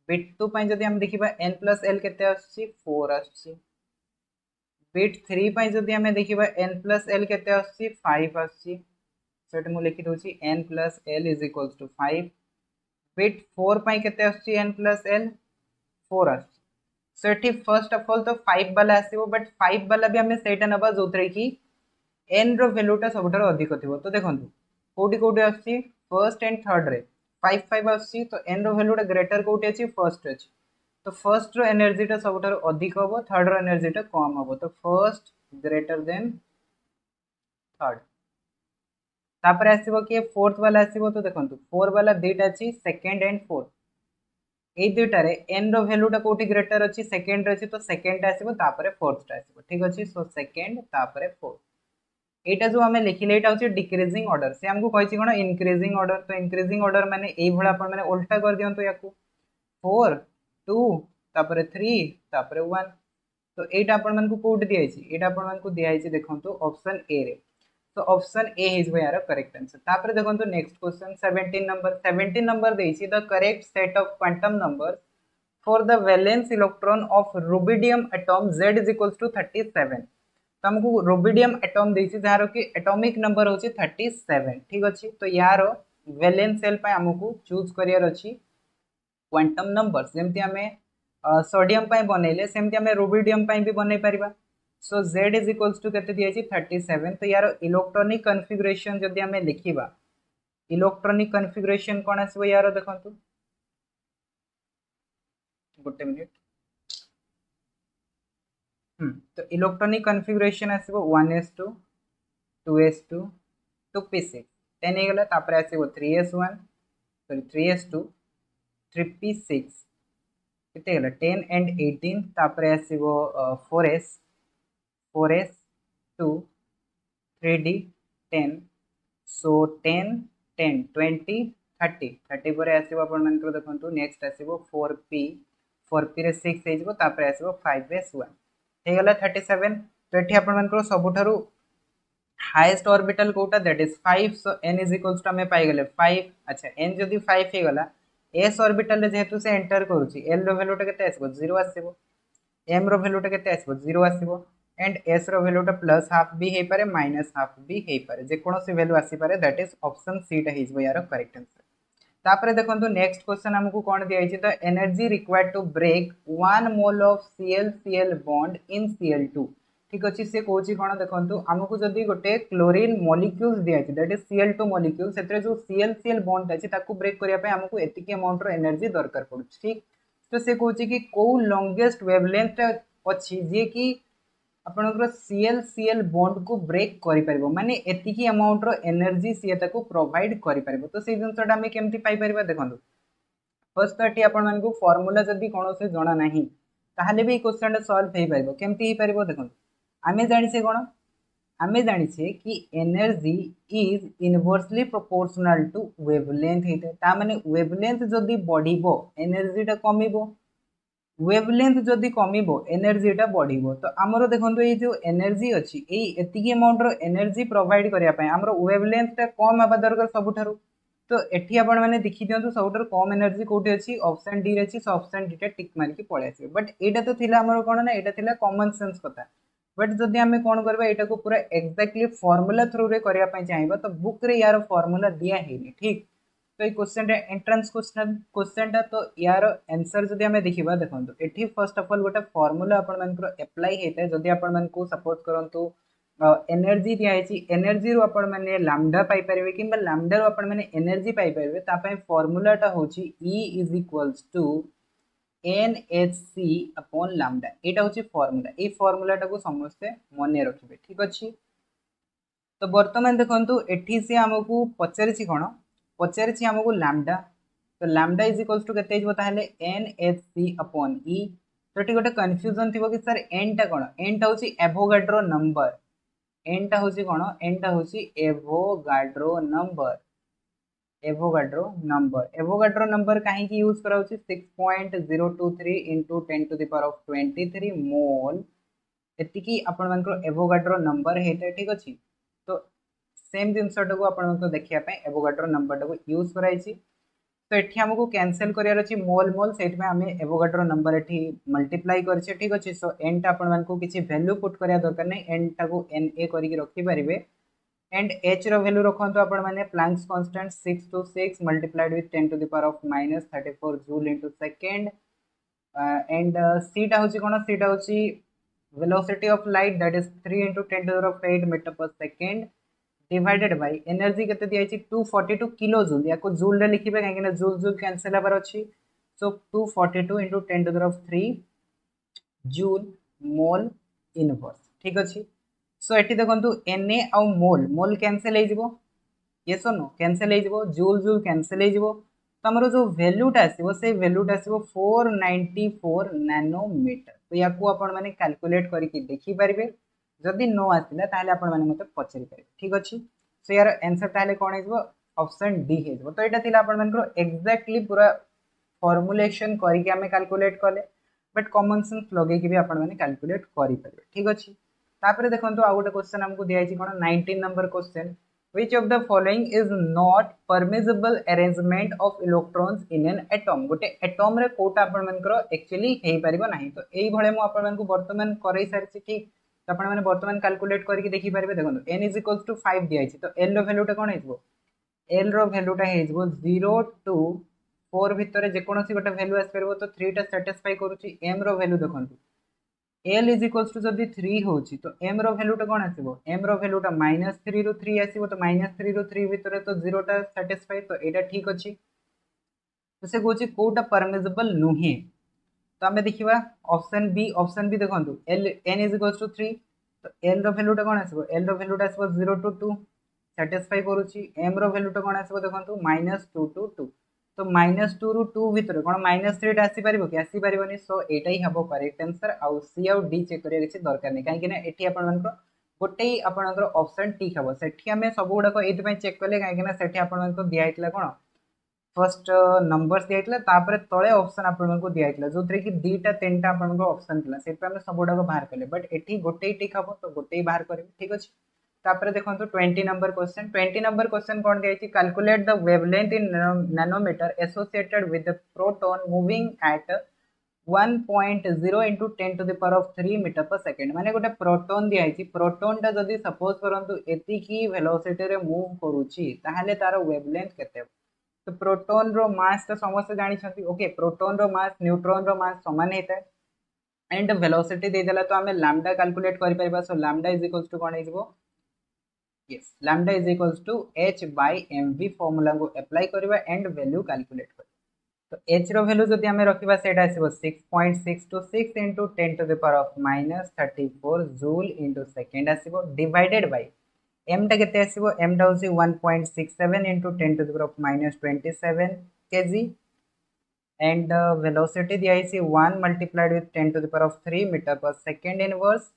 बिट 2 जदि हम देखिबा एन प्लस एल केते आछि 4 आछि बिट 3 जदि हम देखिबा एन प्लस एल केते आछि 5 आछि सो एटा मु लिखि दोछि n plus l is equals to 5 but 4 केते आछि एन प्लस एल 4 आछि सो एठी फर्स्ट ऑफ ऑल तो 5 वाला आसीबो बट 5 वाला भी हमें सेटा नबा जोतरे की एन रो वैल्यूटा सबठार अधिक थिबो तो देखंतु कोठी कोठी आछि फर्स्ट एंड थर्ड रे 5 आछि तो एन रो वैल्यूटा ग्रेटर कोठी अछि फर्स्ट अछि तो फर्स्ट रो एनर्जीटा सबठार अधिक होबो थर्ड रो एनर्जीटा कम होबो तो फर्स्ट ग्रेटर देन थर्ड तापर आसीबो कि फोर्थ वाला आसीबो तो देखंतु 4 वाला दुईटा अछि सेकंड एंड फोर्थ ए दुईटारे एन रो वैल्यूटा कोठी ग्रेटर अछि सेकंड रे अछि तो सेकंड आसीबो तापर फोर्थ आसीबो ठीक अछि सो सेकंड तापर फोर्थ एटा जो हमें लिखिले एटा होची डिक्रीजिंग ऑर्डर से हमको कहिछि कोन इंक्रीजिंग ऑर्डर तो इंक्रीजिंग ऑर्डर माने एई भला अपन माने उल्टा कर दियंतो याकू 4 2 तापर 3 तापर 1 तो एटा अपन मन को कोड दियाइछि एटा अपन मन को दियाइछि देखंतु ऑप्शन ए रे तो ऑप्शन ए इज यार करेक्ट आंसर तापर देखंतु नेक्स्ट क्वेश्चन 17 नंबर देइछि the correct set of quantum numbers for the valence electron of rubidium atom z is equals to 37 तो हमको रुबिडियम एटम देछि जार कि एटॉमिक नंबर होछि 37 ठीक अछि तो यार वैलेंस सेल पे हमको चूज करियर अछि क्वांटम नंबर्स जेमति हमें सोडियम पे बनेले सेमति हमें रुबिडियम पे भी बनै परिबा सो z is equals to केते दियाछि 37 तो यार इलेक्ट्रॉनिक कॉन्फ़िगरेशन जदि हमें लिखिबा इलेक्ट्रॉनिक कॉन्फ़िगरेशन कोन आसीबो यार देखंतु गोटे मिनिट तो electronic configuration आसीबो 1s2 2s2 2p6 10 हे गला तापर आसीबो 3s1 सॉरी 3s2 3p6 केते गला 10 एंड 18 तापर आसीबो 4s 4s2 3d 10 सो 10 10 20 30 30 पर आसीबो अपन मन को देखंतु नेक्स्ट आसीबो 4p 4p रे 6 हे जबो तापर आसीबो 5s1 हे गला 37 तो एठी अपन मन को सबुठारु हाईएस्ट ऑर्बिटल कोटा that is 5 so n is equals to हमें पाई गेले 5 अच्छा n जदी 5 हे गला s ऑर्बिटल रे जेहेतु से एंटर करूची l रो वैल्यूटा केते आसीबो 0 आसीबो m रो वैल्यूटा केते आसीबो 0 आसीबो एंड s रो वैल्यूटा प्लस हाफ भी हे पारे माइनस हाफ भी हे पारे जे कोनोसी वैल्यू आसी पारे दैट इज ऑप्शन सी टा हिजबो यार करेक्ट आंसर तापर देखंतु नेक्स्ट क्वेश्चन हमकु कोन दिया छि the energy required to break 1 mole of ClCl bond in Cl2 ठीक अछि से कोछि कोन देखंतु हमकु जदी गोटे क्लोरीन मॉलिक्यूल्स दिया छि दैट इज Cl2 मॉलिक्यूल सेतरे जो ClCl बॉन्ड अछि ताकू ब्रेक करिया पे हमकु एतिकी अमाउंट रो एनर्जी दरकार पड़ु ठीक तो से कोछि कि को लॉन्गेस्ट वेवलेंथ अछि जे कि आपनकर ClCl बॉन्ड को ब्रेक करि परबो माने एतिकी अमाउंट रो एनर्जी सी ताको प्रोवाइड करि परबो तो से जिंसटा हमें केमति पाई परबा देखंतु फर्स्ट तो एटी आपन मन को फार्मूला जदी कोनो से जणा नाही ताहले भी क्वेश्चन सॉल्व हे परबो केमति हे परबो देखंतु आमे जानि से कोन आमे जानि से कि energy is inversely proportional to wavelength हेते ता माने वेवलेंथ जदी बढ़िबो एनर्जीटा कमिबो वेवलेंथ जदी कमिबो एनर्जीटा बढ़िबो तो हमरो देखंतु ए जो एनर्जी अछि ए एतिकी अमाउंट रो एनर्जी प्रोवाइड करिया पय हमरो वेवलेंथटा कम आबा दरकार सबुठारु तो एठी आपण माने देखि दियंतु सबुठारु कम एनर्जी कोठी अछि ऑप्शन डी रे अछि सो ऑप्शन डी टा टिक मार के पळे आसी बट एटा तो थिला हमरो कोन ना एटा थिला कॉमन सेंस कथा बट जदि हमें कोन करबा एटा को पूरा एक्जेक्टली फार्मूला थ्रू रे करिया पय चाहिबा तो बुक रे यार फार्मूला दिया हेनी ठीक तो ये क्वेश्चन एंट्रेंस क्वेश्चन तो यार आंसर जदि हमें देखिबा देखंतु एठी फर्स्ट ऑफ ऑल गोटे फार्मूला आपण मन को अप्लाई हेते जदि आपण मन को सपोज करंतु एनर्जी दिखाई एनर्जी रू आपण मैंने लैम्डा पाई परिबे कि लैम्डा रू आपण मैंने एनर्जी पाई परिबे ता पय फार्मूलाटा होची E is equals to NHC upon lambda एटा होची फार्मूला ए फार्मूलाटा को समस्त मन रखिबे ठीक अछि। तो वर्तमान देखंतु एठी से हमकु पचारिछि कोन पचारिछि हमकु लैम्डा तो लैम्डा इज इक्वल्स टू केते हिजबो ताहले NHC अपॉन E तो एठी गोटे कंफ्यूजन थिबो कि सर n टा कोन n टा होची एवोगाड्रो नंबर n टा होची कोन n टा होची एवोगाड्रो नंबर कहीं की यूज करा होची 6.023 into 10 to the power of 23 मोल एतिकी आपण मानकर एवोगाड्रो नंबर हेते ठीक अछि। तो सेम जिनसटा को आपण मानकर देखिया पे एवोगाड्रो नंबर को यूज कराइछि। तो एठी हमको कैंसिल करियार अछि मोल मोल सेट में हमें एवोगाड्रो नंबर एठी मल्टीप्लाई करछे ठीक अछि। सो n टा आपण मानको किछि वैल्यू पुट करिया दरकार नै n टा को n a करिक रखि परिबे एंड h रो वैल्यू रखंतु आपण माने Planck's constant 626 multiplied with 10 to the power of -34 joule into second and c टा होची कोन c टा होची velocity of light that is 3 into 10 to the power of 8 meter per second divided by energy केते दिया छि 242 किलो जूल या को joule रे लिखिबे काहे कि जूल जूल कैंसिल हबार अछि। सो 242 into 10 to the power of 3 joule mole inverse ठीक अछि। सो एठी देखंतु Na आउ मोल मोल कैंसिल हे जिवो यस और नो कैंसिल हे जिवो जूल जूल कैंसिल हे जिवो तो हमरो जो वैल्यूटा आसीबो से वैल्यूटा आसीबो 494 नैनोमीटर। तो या को आपण माने कैलकुलेट करके देखि परिबे जदि नो आसिला ताले आपण माने मते पचरि परिबे ठीक अछि। सो यार आंसर ताले कोन हेजबो ऑप्शन डी हेजबो। तो एटा थिला आपण मानकर एग्जैक्टली पूरा फॉर्मुलेशन करके हमें कैलकुलेट कले बट कॉमन सेंस लगे कि भी आपण माने कैलकुलेट करि परिबे ठीक अछि। तापरे देखंतु आ गोटे क्वेश्चन हमको दिया छि कोन 19 number question which of the following is not permissible arrangement of electrons in an atom गोटे एटम रे कोटा आपण मानकर एक्चुअली हेई परिबो नाही। तो एई भळे मु आपण मानकु वर्तमान करै सारछि ठीक तो आपण माने वर्तमान कैलकुलेट करके देखि परिबे देखंतु n = 5 दिया छि तो l रो वैल्यूटा कोन हेजबो l रो वैल्यूटा हेजबो 0 टू 4 भितरे जे कोनोसी गोटे वैल्यू आस परबो तो 3 टा सैटिस्फाई करूछि m रो वैल्यू देखंतु l इज इक्वल्स टू जदि 3 होची तो m रो वैल्यूटा कोन आसीबो m रो वैल्यूटा -3 रो 3 आसीबो तो -3 रो 3 भितरे तो 0 टा सैटिस्फाई तो एटा ठीक अछि। तो से कोची कोटा परमिसिबल नुहे तो हमें देखिबा ऑप्शन बी देखंतु l n is equals to 3 तो l रो वैल्यूटा कोन आसीबो l रो वैल्यूटा आसीबो 0 टू 2 सैटिस्फाई करूची m रो वैल्यूटा कोन आसीबो देखंतु -2 टू 2 तो -2 रु 2 भितर कोन -3 टा आसी परिबो कि आसी परिबोनी। सो एटा ही हबो करेक्ट आंसर आउ सी आउ डी चेक करिया किछि दरकार नै काहे कि ना एठी आपण मानको गोटे ही आपणकर ऑप्शन ठीक हबो सेठी हमें सब गुडा को एथि पय चेक करले काहे कि ना सेठी आपण मानको दिया हितला कोन फर्स्ट नंबर्स दिया हितला तापर तळे ऑप्शन आपण मानको दिया हितला जोतरे कि दीटा तीनटा आपण मानको ऑप्शन थिला सेठ पे हम सब गुडा को बाहर करले बट एठी गोटे ही ठीक हबो तो गोटे ही बाहर करबे ठीक अछि। तापर देखंतु 20 नंबर क्वेश्चन कोन दिया छि calculate the wavelength in nanometre associated with the proton moving at 1.0 into 10 to the power of 3 meter per second माने गोटे प्रोटॉन दिया छि प्रोटॉन टा जदी सपोज करंतु एति की वेलोसिटी रे मूव करूची ताहाले तार वेवलेंथ केते तो प्रोटॉन रो मास तो समस्त जानि छथि ओके प्रोटॉन रो मास न्यूट्रॉन रो मास समान हेता एंड वेलोसिटी दे देला तो हमें लैम्डा कैलकुलेट करि परबा। So lambda is equals to कोन हेजबो yes lambda is equals to h by mv formula को अप्लाई करबा एंड वैल्यू कैलकुलेट कर तो h रो वैल्यू जदि हमें रखिबा सेटा आसीबो 6.626 into 10 to the power of -34 joule into second आसीबो डिवाइडेड बाय m टा केते आसीबो m टा होसी 1.67 into 10 to the power of -27 kg and velocity दिया है 1 multiplied with 10 to the power of 3 meter per second inverse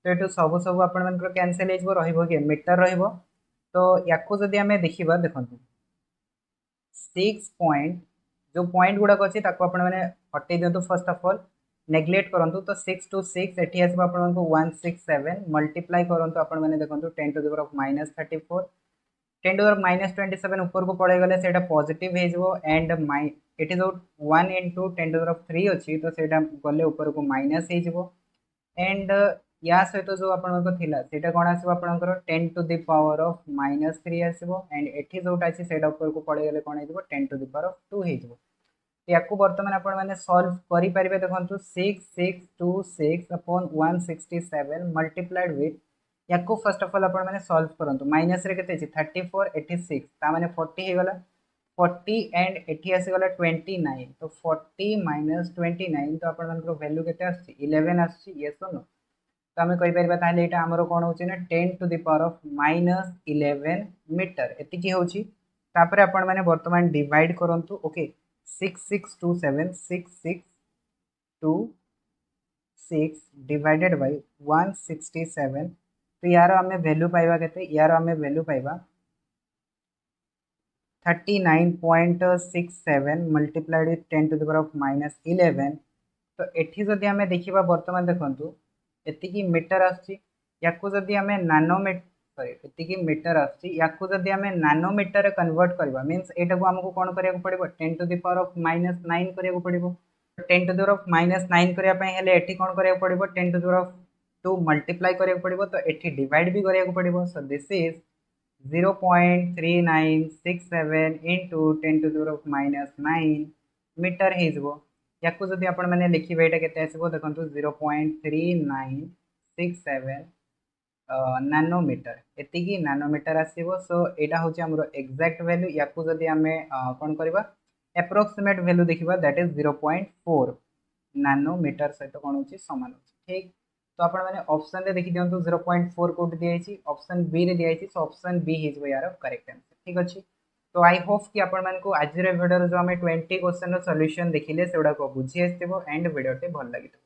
तो ये सब सब आपण मानकर कैंसिल हेजबो रहइबो कि मीटर रहइबो। तो याको जदि हमें देखिबा देखंतु 6 पॉइंट जो पॉइंट गुडा अछि ताको आपण माने हटै दियंतु फर्स्ट ऑफ ऑल नेग्लेक्ट करंतु तो 6 टू 6 एठी आसीबो आपण मानको 167 मल्टीप्लाई करंतु आपण माने देखंतु 10 to the power of -34 10 to the power -27 ऊपर को पड़े गले सेटा पॉजिटिव हेजबो and it is 1 into 10 to the power 3 अछि तो सेटा गले ऊपर को माइनस हेजबो एंड या सहित जो आपनको थिला सेटा कोन आसीबो आपनकर 10 टू द पावर ऑफ -3 आसीबो एंड एठी जोटा अछि सेटा ऊपर को पड़े गेले कोन हेजबो 10 टू द पावर ऑफ 2 हेजबो। याकू वर्तमान आपण माने सॉल्व करि परिबे देखंतु 6626 upon 167 मल्टीप्लाइड विथ या को फर्स्ट ऑफ ऑल आपण माने सॉल्व करंतु माइनस रे केते अछि 34 86 ता माने 40 हे गला 40 एंड एठी आसी गला 29 तो 40 माइनस 29 तो आपण मानकर वैल्यू केते आसी 11 आसी यस और नो तो आम कहीपर ताहले एटा हमर कोन होची ना 10 to the power of minus 11 metre एति की होची तापर आपण माने वर्तमान डिवाइड करंतु ओके 6627 डिवाइडेड बाय 167 तो यार आमे वैल्यू पाइबा केते यार आमे वैल्यू पाइबा 39.67 multiplied with 10 to the power of minus 11 तो एठी जदि आमे देखिबा वर्तमान देखंतु एतिकी मीटर आछि याकू जदि आमे नानोमीटर सॉरी एतिकी मीटर आछि याकू जदि आमे नानोमीटर रे कन्वर्ट करबा मींस एटा को हमको कोन करिया पड़िबो 10 to the power of minus 9 करिया पड़िबो 10 to the power of minus 9 करिया पय हेले एठी कोन करिया पड़िबो 10 to the power of 2 multiply करिया पड़िबो तो एठी डिवाइड भी करिया पड़िबो so this is 0.3967 into 10 to the power of minus 9 metre हेजबो याकू जदि आपण माने लिखिबे एटा केते आसीबो देखंतु 0.3967 नानोमीटर एतिकी नानोमीटर आसीबो सो एटा होची हमरो एग्जैक्ट वैल्यू याकू जदि हमें कोन करबा एप्रोक्सीमेट वैल्यू देखिबा दैट इज 0.4 नानोमीटर सहित कोन होची समान होची ठीक तो आपण माने ऑप्शन रे देखि दियंतु 0.4 कोड दिया छि ऑप्शन बी रे दिया छि सो ऑप्शन बी हिज यार करेक्ट आंसर ठीक अछि तो आई होप कि आपण मान को आज रे वीडियो जो हमें 20 क्वेश्चन रो सॉल्यूशन देखिले सेउडा को बुझी आस्तिबो एंड वीडियो टे भल लागितो